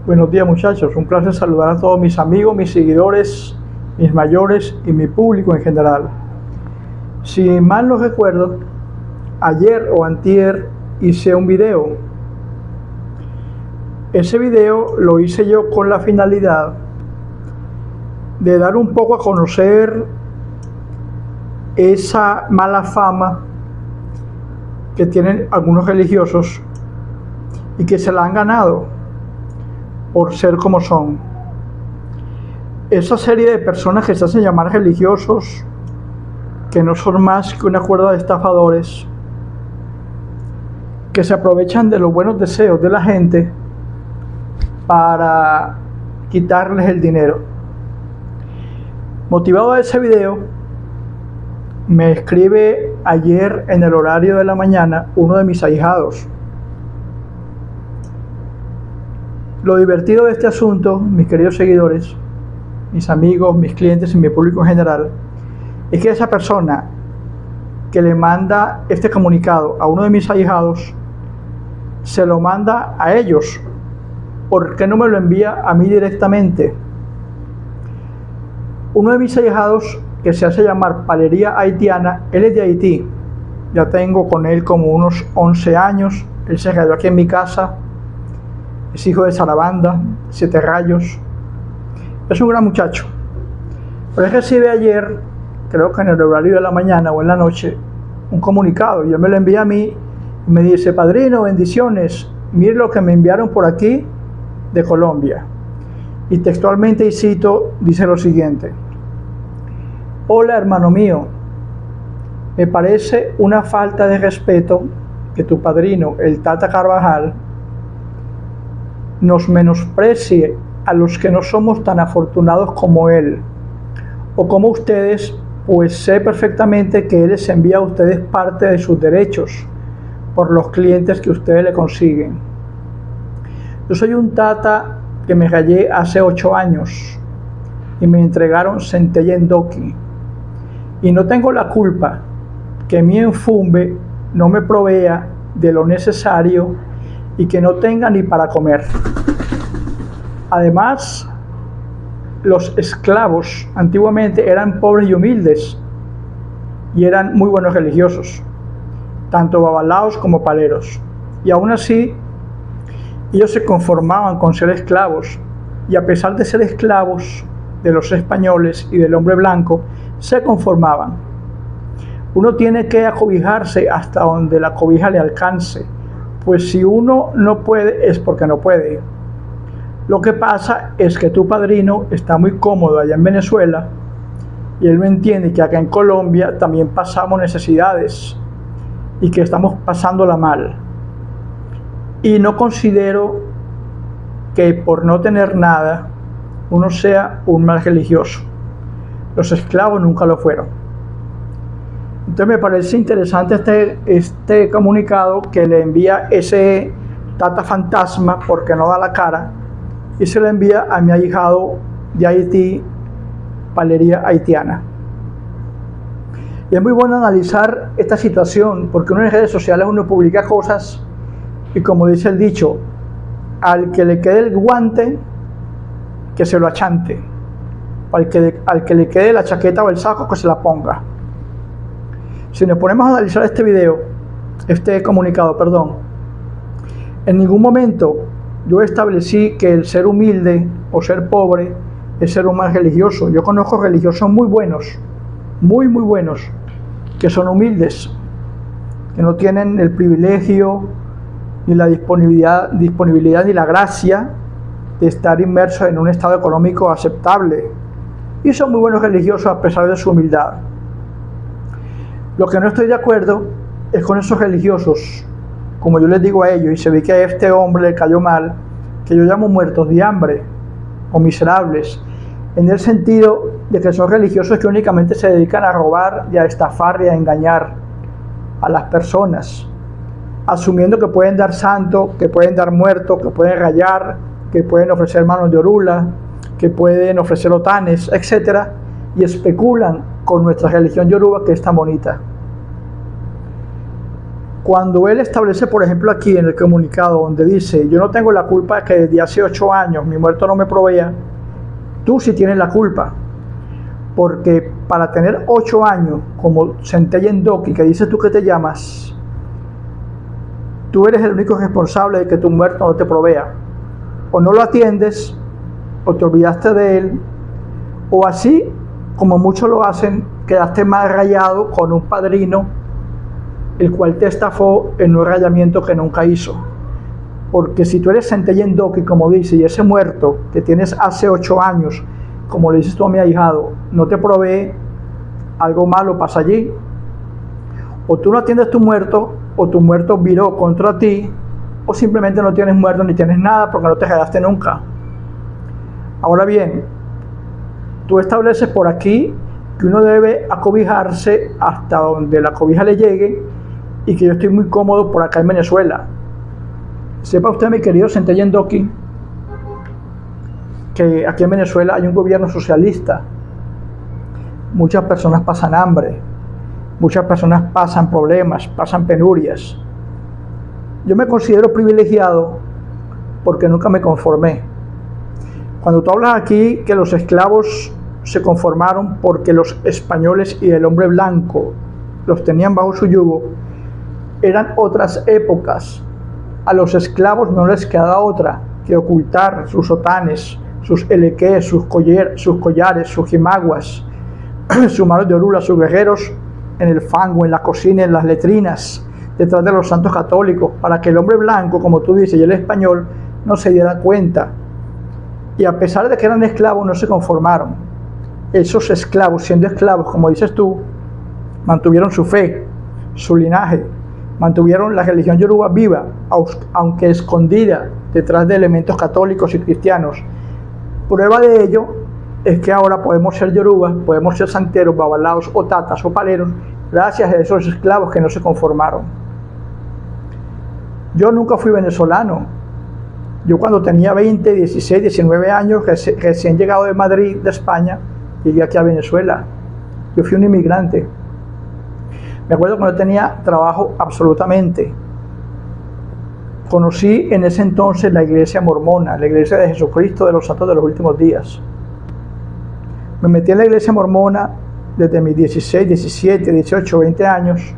Buenos días muchachos, un placer saludar a todos mis amigos, mis seguidores, mis mayores y mi público en general. Si mal no recuerdo, ayer o antier hice un video. Ese video lo hice yo con la finalidad de dar un poco a conocer esa mala fama que tienen algunos religiosos y que se la han ganado por ser como son. Esa serie de personas que se hacen llamar religiosos, que no son más que una cuerda de estafadores, que se aprovechan de los buenos deseos de la gente para quitarles el dinero. Motivado de ese video, me escribe ayer en el horario de la mañana uno de mis ahijados. Lo divertido de este asunto, mis queridos seguidores, mis amigos, mis clientes y mi público en general, es que esa persona que le manda este comunicado a uno de mis ahijados, se lo manda a ellos. ¿Por qué no me lo envía a mí directamente? Uno de mis ahijados, que se hace llamar Palería Haitiana, él es de Haití. Ya tengo con él como unos 11 años. Él se graduó aquí en mi casa. Es hijo de Sarabanda, 7 rayos. Es un gran muchacho. Pero él recibe ayer, creo que en el horario de la mañana o en la noche, un comunicado. Yo me lo envía a mí y me dice: padrino, bendiciones. Mire lo que me enviaron por aquí de Colombia. Y textualmente, y cito, dice lo siguiente: hola hermano mío, me parece una falta de respeto que tu padrino, el Tata Carvajal, nos menosprecie a los que no somos tan afortunados como él o como ustedes, pues sé perfectamente que él les envía a ustedes parte de sus derechos por los clientes que ustedes le consiguen. Yo soy un tata que me rayé hace 8 años y me entregaron centella en Doki, y no tengo la culpa que mi enfumbe no me provea de lo necesario y que no tenga ni para comer. Además, los esclavos antiguamente eran pobres y humildes y eran muy buenos religiosos, tanto babalaos como paleros, y aún así ellos se conformaban con ser esclavos, y a pesar de ser esclavos de los españoles y del hombre blanco, se conformaban. Uno tiene que acobijarse hasta donde la cobija le alcance, pues si uno no puede es porque no puede. Lo que pasa es que tu padrino está muy cómodo allá en Venezuela y él no entiende que acá en Colombia también pasamos necesidades y que estamos pasándola mal. Y no considero que por no tener nada uno sea un mal religioso. Los esclavos nunca lo fueron. Entonces me parece interesante este comunicado que le envía ese tata fantasma, porque no da la cara, y se lo envía a mi ahijado de Haití, Palería Haitiana. Y es muy bueno analizar esta situación, porque uno en redes sociales uno publica cosas y, como dice el dicho, al que le quede el guante, que se lo achante. Al que le quede la chaqueta o el saco, que se la ponga. Si nos ponemos a analizar este comunicado, en ningún momento yo establecí que el ser humilde o ser pobre es ser un mal religioso. Yo conozco religiosos muy buenos, muy buenos, que son humildes, que no tienen el privilegio ni la disponibilidad ni la gracia de estar inmersos en un estado económico aceptable, y son muy buenos religiosos a pesar de su humildad. Lo que no estoy de acuerdo es con esos religiosos, como yo les digo a ellos, y se ve que a este hombre le cayó mal, que yo llamo muertos de hambre o miserables, en el sentido de que son religiosos que únicamente se dedican a robar y a estafar y a engañar a las personas, asumiendo que pueden dar santo, que pueden dar muerto, que pueden rayar, que pueden ofrecer manos de orula, que pueden ofrecer otanes, etc. Y especulan con nuestra religión yoruba, que es tan bonita. Cuando él establece, por ejemplo, aquí en el comunicado donde dice, yo no tengo la culpa de que desde hace 8 años mi muerto no me provea, tú sí tienes la culpa. Porque para tener 8 años, como Centella Ndoki, que dices tú que te llamas, tú eres el único responsable de que tu muerto no te provea. O no lo atiendes, o te olvidaste de él, o así, como muchos lo hacen, quedaste mal rayado con un padrino, el cual te estafó en un rayamiento que nunca hizo. Porque si tú eres Centella Ndoki, como dice, y ese muerto que tienes hace 8 años, como le dices tú a mi ahijado, no te provee, algo malo pasa allí. O tú no atiendes tu muerto, o tu muerto viró contra ti, o simplemente no tienes muerto ni tienes nada porque no te quedaste nunca. Ahora bien, tú estableces por aquí que uno debe acobijarse hasta donde la cobija le llegue y que yo estoy muy cómodo por acá en Venezuela. Sepa usted, mi querido Centella Ndoki, que aquí en Venezuela hay un gobierno socialista. Muchas personas pasan hambre, muchas personas pasan problemas, pasan penurias. Yo me considero privilegiado porque nunca me conformé. Cuando tú hablas aquí que los esclavos se conformaron porque los españoles y el hombre blanco los tenían bajo su yugo, eran otras épocas. A los esclavos no les quedaba otra que ocultar sus sotanes, sus elequés, sus collares, sus jimaguas, sus manos de orula, sus guerreros en el fango, en la cocina, en las letrinas, detrás de los santos católicos, para que el hombre blanco, como tú dices, y el español no se diera cuenta. Y a pesar de que eran esclavos, no se conformaron. Esos esclavos, siendo esclavos, como dices tú, mantuvieron su fe, su linaje, mantuvieron la religión yoruba viva, aunque escondida detrás de elementos católicos y cristianos. Prueba de ello es que ahora podemos ser yorubas, podemos ser santeros, babalaos o tatas o paleros, gracias a esos esclavos que no se conformaron. Yo nunca fui venezolano. Yo cuando tenía 20, 16, 19 años, recién llegado de Madrid, de España, llegué aquí a Venezuela. Yo fui un inmigrante. Me acuerdo que no tenía trabajo absolutamente. Conocí en ese entonces la iglesia mormona, la iglesia de Jesucristo de los Santos de los Últimos Días. Me metí en la iglesia mormona desde mis 16, 17, 18, 20 años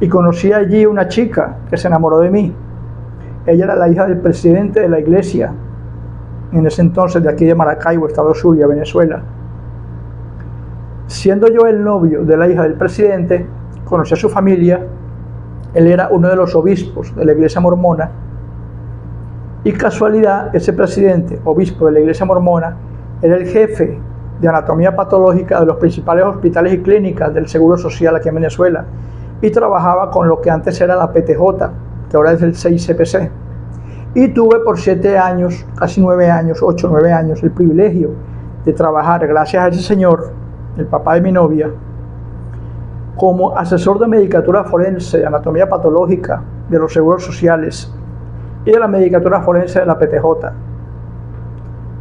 y conocí allí una chica que se enamoró de mí. Ella era la hija del presidente de la iglesia, en ese entonces de aquí de Maracaibo, estado Zulia, Venezuela. Siendo yo el novio de la hija del presidente, conocí a su familia. Él era uno de los obispos de la iglesia mormona y casualidad, ese presidente, obispo de la iglesia mormona, era el jefe de anatomía patológica de los principales hospitales y clínicas del Seguro Social aquí en Venezuela y trabajaba con lo que antes era la PTJ, que ahora es el 6CPC. Y tuve por 7 años, casi 9 años, 8, 9 años, el privilegio de trabajar, gracias a ese señor, el papá de mi novia, como asesor de medicatura forense, de anatomía patológica de los seguros sociales y de la medicatura forense de la PTJ.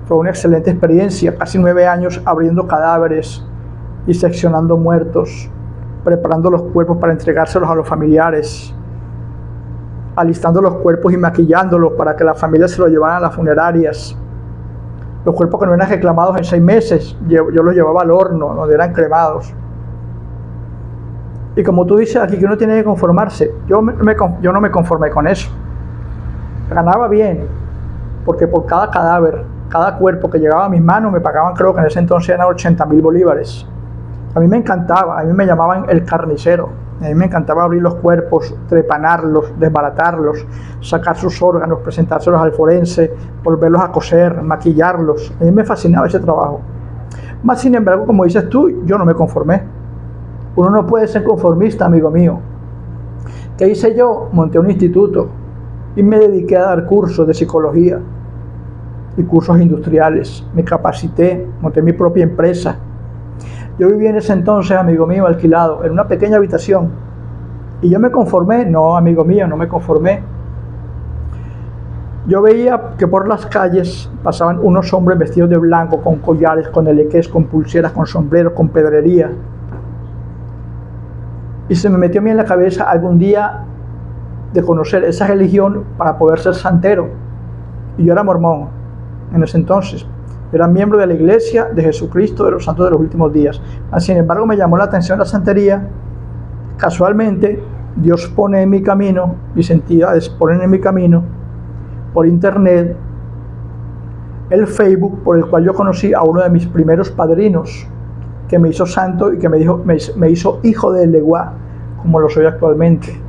Fue una excelente experiencia, casi 9 años abriendo cadáveres, diseccionando muertos, preparando los cuerpos para entregárselos a los familiares, alistando los cuerpos y maquillándolos para que las familias se los llevaran a las funerarias. Los cuerpos que no eran reclamados en 6 meses, yo los llevaba al horno, donde eran cremados. Y como tú dices aquí que uno tiene que conformarse, yo no me conformé con eso. Ganaba bien, porque por cada cadáver, cada cuerpo que llegaba a mis manos me pagaban, creo que en ese entonces eran 80.000 bolívares. A mí me encantaba, a mí me llamaban el carnicero. A mí me encantaba abrir los cuerpos, trepanarlos, desbaratarlos, sacar sus órganos, presentárselos al forense, volverlos a coser, maquillarlos. A mí me fascinaba ese trabajo. Más sin embargo, como dices tú, yo no me conformé. Uno no puede ser conformista, amigo mío. ¿Qué hice yo? Monté un instituto y me dediqué a dar cursos de psicología y cursos industriales. Me capacité, monté mi propia empresa. Yo vivía en ese entonces, amigo mío, alquilado, en una pequeña habitación. ¿Y yo me conformé? No, amigo mío, no me conformé. Yo veía que por las calles pasaban unos hombres vestidos de blanco, con collares, con elequés, con pulseras, con sombreros, con pedrería. Y se me metió a mí en la cabeza algún día de conocer esa religión para poder ser santero. Y yo era mormón en ese entonces. Era miembro de la Iglesia de Jesucristo de los Santos de los Últimos Días. Sin embargo, me llamó la atención la santería. Casualmente, Dios pone en mi camino, mis entidades ponen en mi camino, por internet, el Facebook por el cual yo conocí a uno de mis primeros padrinos, que me hizo santo y que me hizo hijo de Leguá, como lo soy actualmente.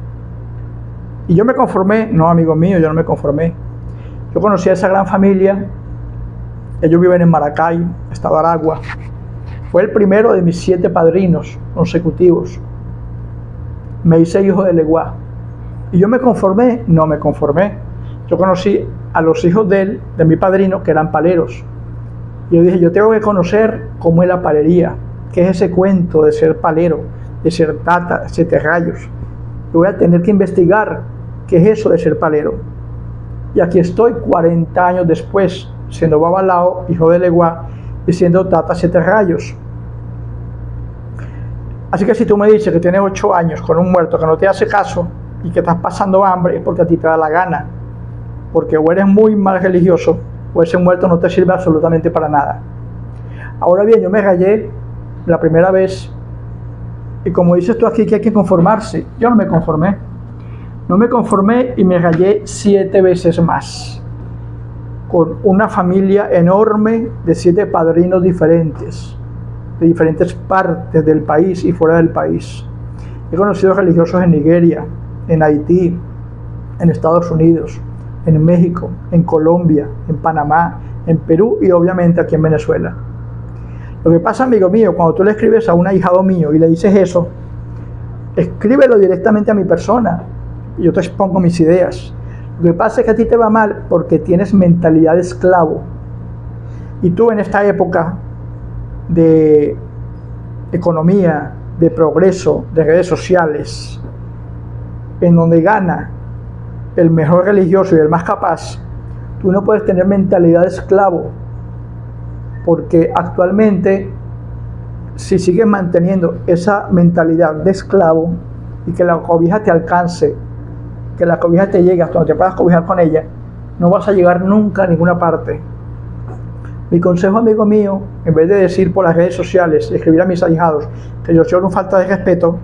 Y yo me conformé, no, amigo mío, yo no me conformé. Yo conocí a esa gran familia. Ellos viven en Maracay, estado Aragua. Fue el primero de mis 7 padrinos consecutivos. Me hice hijo de Leguá. ¿Y yo me conformé? No me conformé. Yo conocí a los hijos de él, de mi padrino, que eran paleros. Y yo dije, yo tengo que conocer cómo es la palería. ¿Qué es ese cuento de ser palero, de ser tata, de 7 rayos? Yo voy a tener que investigar qué es eso de ser palero. Y aquí estoy 40 años después, siendo babalao, hijo de Leguá, y siendo tata 7 rayos. Así que si tú me dices que tienes 8 años con un muerto que no te hace caso y que estás pasando hambre, es porque a ti te da la gana. Porque o eres muy mal religioso, o ese muerto no te sirve absolutamente para nada. Ahora bien, yo me rayé la primera vez, y como dices tú aquí que hay que conformarse, yo no me conformé. No me conformé y me rayé 7 veces más, con una familia enorme de 7 padrinos diferentes, de diferentes partes del país y fuera del país. He conocido religiosos en Nigeria, en Haití, en Estados Unidos, en México, en Colombia, en Panamá, en Perú y obviamente aquí en Venezuela. Lo que pasa, amigo mío, cuando tú le escribes a un ahijado mío y le dices eso, escríbelo directamente a mi persona. Yo te expongo mis ideas. Lo que pasa es que a ti te va mal porque tienes mentalidad de esclavo. Y tú en esta época de economía, de progreso, de redes sociales, en donde gana el mejor religioso y el más capaz, tú no puedes tener mentalidad de esclavo. Porque actualmente, si sigues manteniendo esa mentalidad de esclavo y que la cobija te alcance, que la cobija te llegue hasta donde te puedas cobijar con ella, no vas a llegar nunca a ninguna parte. Mi consejo, amigo mío, en vez de decir por las redes sociales, escribir a mis ahijados que yo soy una falta de respeto,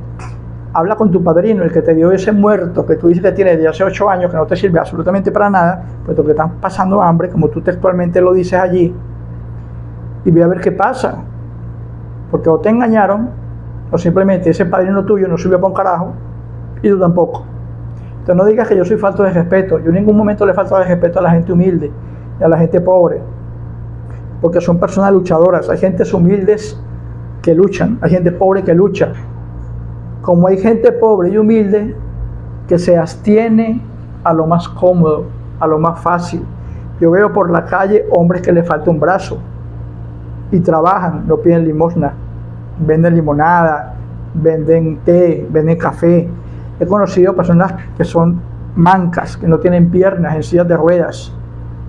habla con tu padrino, el que te dio ese muerto que tú dices que tiene de hace 8 años, que no te sirve absolutamente para nada, puesto que están pasando hambre, como tú textualmente lo dices allí, y ve a ver qué pasa. Porque o te engañaron, o simplemente ese padrino tuyo no sirve para un carajo, y tú tampoco. Entonces no digas que yo soy falto de respeto. Yo en ningún momento le falto de respeto a la gente humilde y a la gente pobre, porque son personas luchadoras. Hay gentes humildes que luchan, hay gente pobre que lucha. Como hay gente pobre y humilde que se abstiene a lo más cómodo, a lo más fácil. Yo veo por la calle hombres que les falta un brazo y trabajan, no piden limosna, venden limonada, venden té, venden café. He conocido personas que son mancas, que no tienen piernas, en sillas de ruedas,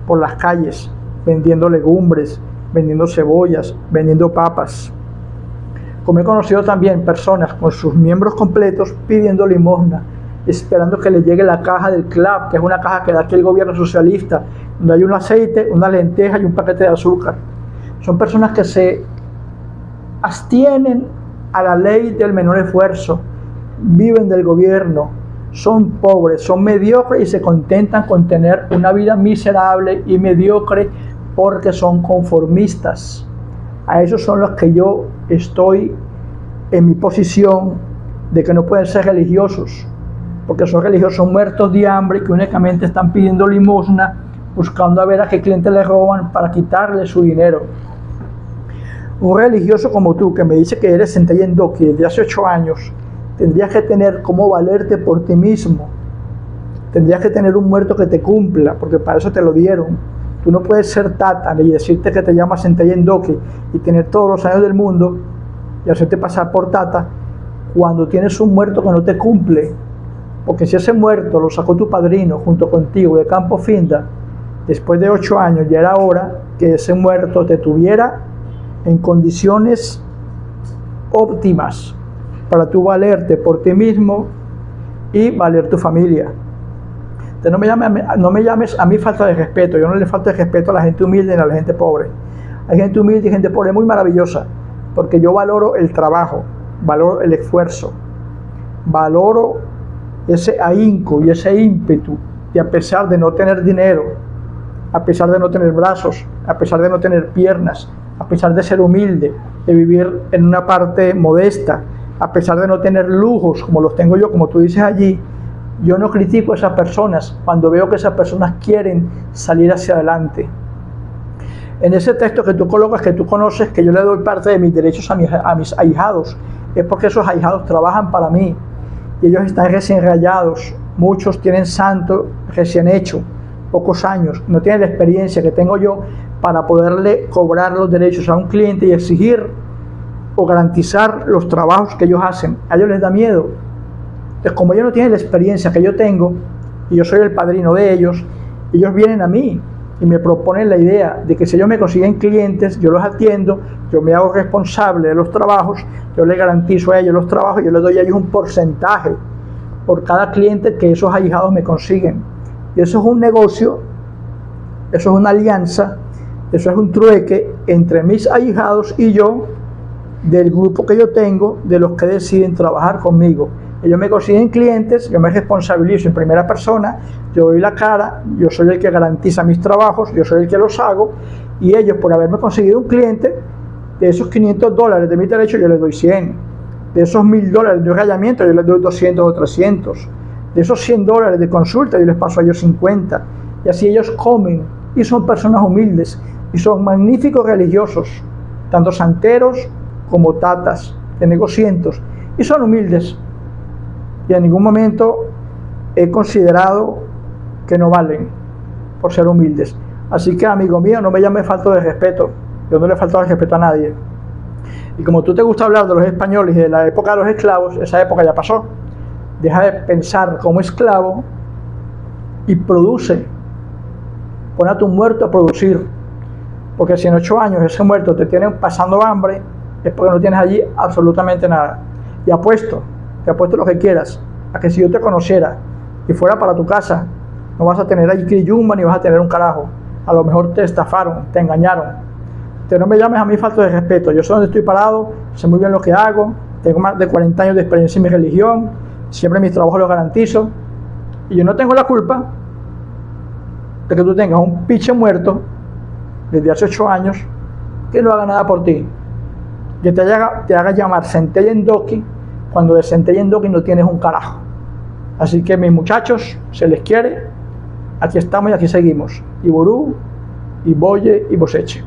por las calles, vendiendo legumbres, vendiendo cebollas, vendiendo papas. Como he conocido también personas con sus miembros completos pidiendo limosna, esperando que les llegue la caja del CLAP, que es una caja que da aquí el gobierno socialista, donde hay un aceite, una lenteja y un paquete de azúcar. Son personas que se abstienen a la ley del menor esfuerzo, viven del gobierno, son pobres, son mediocres y se contentan con tener una vida miserable y mediocre porque son conformistas. A esos son los que yo estoy en mi posición de que no pueden ser religiosos, porque son religiosos muertos de hambre que únicamente están pidiendo limosna, buscando a ver a qué cliente le roban para quitarle su dinero. Un religioso como tú, que me dice que eres Sentei Endoki desde hace 8 años, tendrías que tener cómo valerte por ti mismo. Tendrías que tener un muerto que te cumpla, porque para eso te lo dieron. Tú no puedes ser tata y decirte que te llamas Sentei Endoki y tener todos los años del mundo y hacerte pasar por tata cuando tienes un muerto que no te cumple. Porque si ese muerto lo sacó tu padrino junto contigo de Campo Finda, después de 8 años ya era hora que ese muerto te tuviera en condiciones óptimas para tú valerte por ti mismo y valer tu familia. Entonces no me llames a mí falta de respeto. Yo no le falto de respeto a la gente humilde ni a la gente pobre. Hay gente humilde y gente pobre muy maravillosa, porque yo valoro el trabajo, valoro el esfuerzo, valoro ese ahínco y ese ímpetu, y a pesar de no tener dinero, a pesar de no tener brazos, a pesar de no tener piernas, a pesar de ser humilde, de vivir en una parte modesta, a pesar de no tener lujos como los tengo yo, como tú dices allí, yo no critico a esas personas cuando veo que esas personas quieren salir hacia adelante. En ese texto que tú colocas, que tú conoces, que yo le doy parte de mis derechos a mis ahijados, es porque esos ahijados trabajan para mí y ellos están recién rayados. Muchos tienen santo recién hecho, pocos años, no tienen la experiencia que tengo yo para poderle cobrar los derechos a un cliente y exigir o garantizar los trabajos que ellos hacen. A ellos les da miedo. Entonces, como ellos no tienen la experiencia que yo tengo y yo soy el padrino de ellos vienen a mí y me proponen la idea de que si ellos me consiguen clientes, yo los atiendo, yo me hago responsable de los trabajos, yo les garantizo a ellos los trabajos, yo les doy a ellos un porcentaje por cada cliente que esos ahijados me consiguen. Y eso es un negocio, eso es una alianza, eso es un trueque entre mis ahijados y yo, del grupo que yo tengo, de los que deciden trabajar conmigo. Ellos me consiguen clientes, yo me responsabilizo en primera persona, yo doy la cara, yo soy el que garantiza mis trabajos, yo soy el que los hago, y ellos, por haberme conseguido un cliente, de esos $500 de mi derecho yo les doy 100, de esos $1000 de enrayamiento yo les doy 200 o 300, de esos $100 de consulta yo les paso a ellos 50, y así ellos comen, y son personas humildes, y son magníficos religiosos, tanto santeros como tatas, de negocientos, y son humildes. Y en ningún momento he considerado que no valen por ser humildes. Así que, amigo mío, no me llames falta de respeto. Yo no le he faltado el respeto a nadie. Y como tú te gusta hablar de los españoles y de la época de los esclavos, esa época ya pasó. Deja de pensar como esclavo y produce. Pon a tu muerto a producir. Porque si en 8 años ese muerto te tiene pasando hambre, es porque no tienes allí absolutamente nada. Y apuesto lo que quieras, a que si yo te conociera y fuera para tu casa, no vas a tener allí criyumba ni vas a tener un carajo. A lo mejor te estafaron, te engañaron. Entonces no me llames a mí falta de respeto. Yo sé dónde estoy parado, sé muy bien lo que hago, tengo más de 40 años de experiencia en mi religión, siempre mis trabajos los garantizo, y yo no tengo la culpa de que tú tengas un piche muerto desde hace 8 años que no haga nada por ti, que te haga llamar Centella Endoki cuando de Centella Endoki no tienes un carajo. Así que, mis muchachos, se les quiere, aquí estamos y aquí seguimos. Iború, Iboye y Boseche.